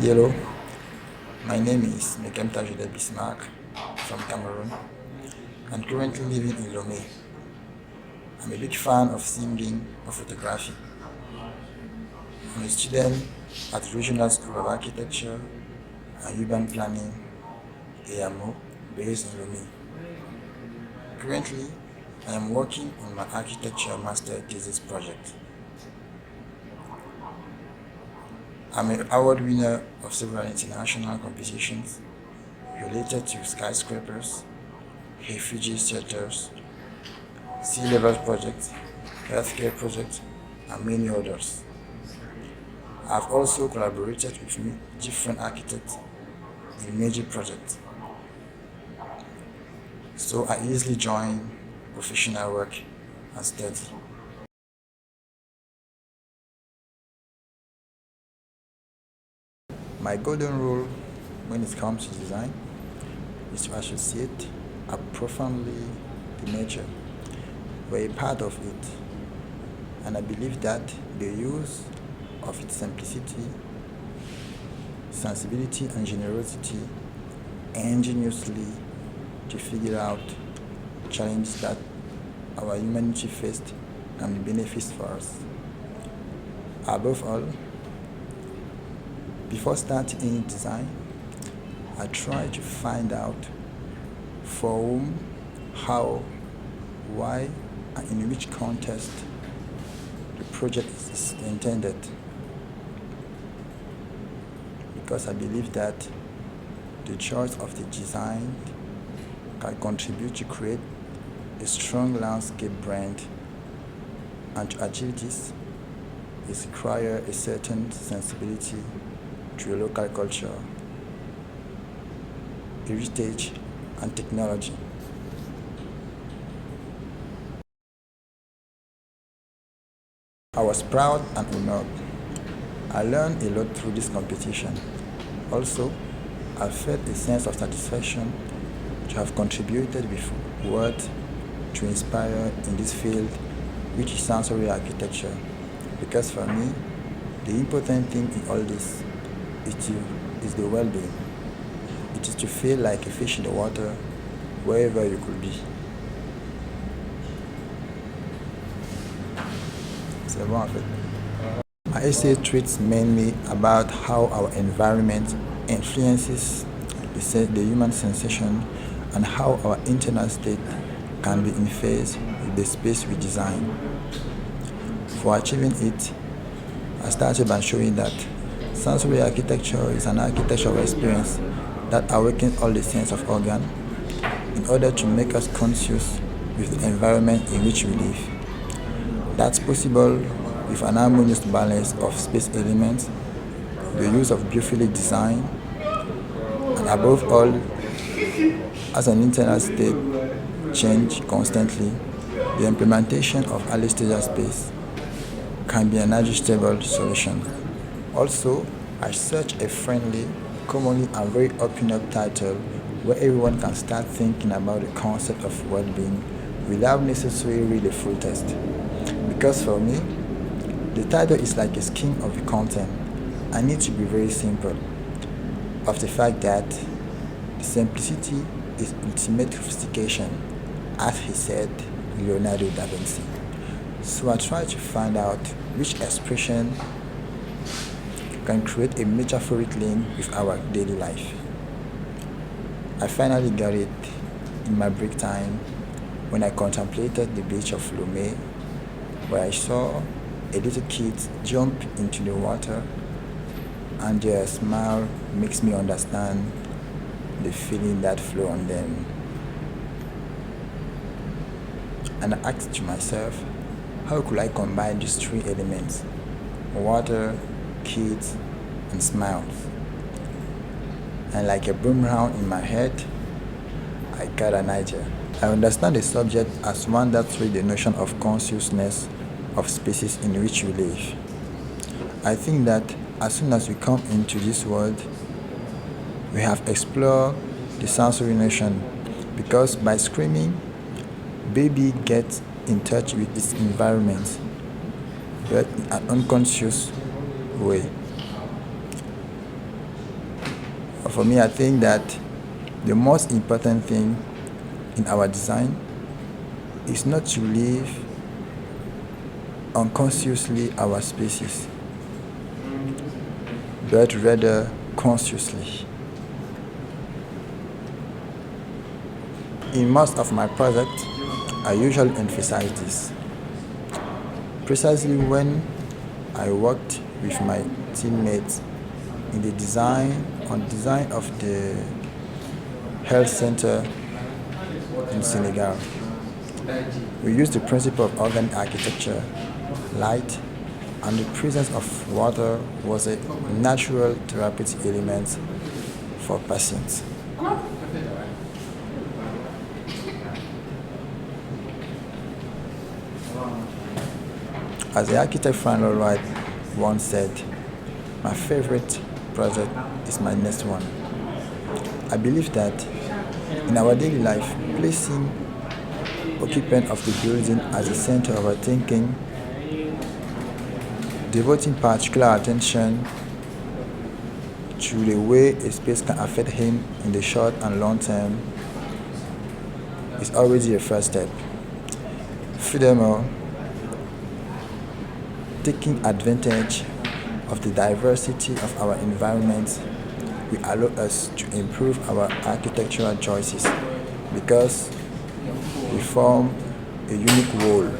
Hello, my name is MEKEMTA Jodel Bismarc from Cameroon and currently living in Lomé. I'm a big fan of singing or photography. I'm a student at the Regional School of Architecture and Urban Planning, EAMAU, based in Lomé. Currently, I am working on my architecture master thesis project. I'm an award winner of several international competitions related to skyscrapers, refugee shelters, sea level projects, healthcare projects, and many others. I've also collaborated with different architects in major projects, so I easily join professional work and study. My golden rule when it comes to design is to associate profoundly the nature. We're a part of it, and I believe that the use of its simplicity, sensibility, and generosity ingeniously to figure out challenges that our humanity faced can be benefits for us. Above all, before starting any design, I try to find out for whom, how, why, and in which context the project is intended. Because I believe that the choice of the design can contribute to create a strong landscape brand, and to achieve this, it requires a certain sensibility to a local culture, heritage, and technology. I was proud and honored. I learned a lot through this competition. Also, I felt a sense of satisfaction to have contributed with words to inspire in this field, which is sensory architecture. Because for me, the important thing in all this is the well-being. It is to feel like a fish in the water, wherever you could be. C'est bon en fait. My essay treats mainly about how our environment influences the human sensation and how our internal state can be in phase with the space we design. For achieving it, I started by showing that sensory architecture is an architectural experience that awakens all the sense of organ in order to make us conscious with the environment in which we live. That's possible with an harmonious balance of space elements, the use of beautifully designed, and above all, as an internal state change constantly, the implementation of anesthesia space can be an adjustable solution. Also, I search a friendly, commonly and very open-up title where everyone can start thinking about the concept of well-being without necessarily read the full text. Because for me, the title is like a skin of the content. I need to be very simple of the fact that the simplicity is ultimate sophistication, as he said, Leonardo da Vinci. So I try to find out which expression can create a metaphoric link with our daily life. I finally got it in my break time when I contemplated the beach of Lomé, where I saw a little kid jump into the water, and their smile makes me understand the feeling that flow on them. And I asked to myself, how could I combine these three elements: water, kids, and smiles? And like a boomerang in my head, I got an idea. I understand the subject as one that treats the notion of consciousness of spaces in which we live. I think that as soon as we come into this world, we have explored the sensory notion, because by screaming, baby gets in touch with its environment, but in an unconscious way. For me, I think that the most important thing in our design is not to live unconsciously our spaces, but rather consciously. In most of my projects, I usually emphasize this. Precisely when I worked with my teammates in the design of the health center in Senegal. We used the principle of organic architecture. Light and the presence of water was a natural therapeutic element for patients. As the architect Frank Lloyd Wright once said, my favorite project is my next one. I believe that in our daily life, placing occupant of the building as the center of our thinking, devoting particular attention to the way a space can affect him in the short and long term is already a first step. Furthermore, taking advantage of the diversity of our environment will allow us to improve our architectural choices because we form a unique whole.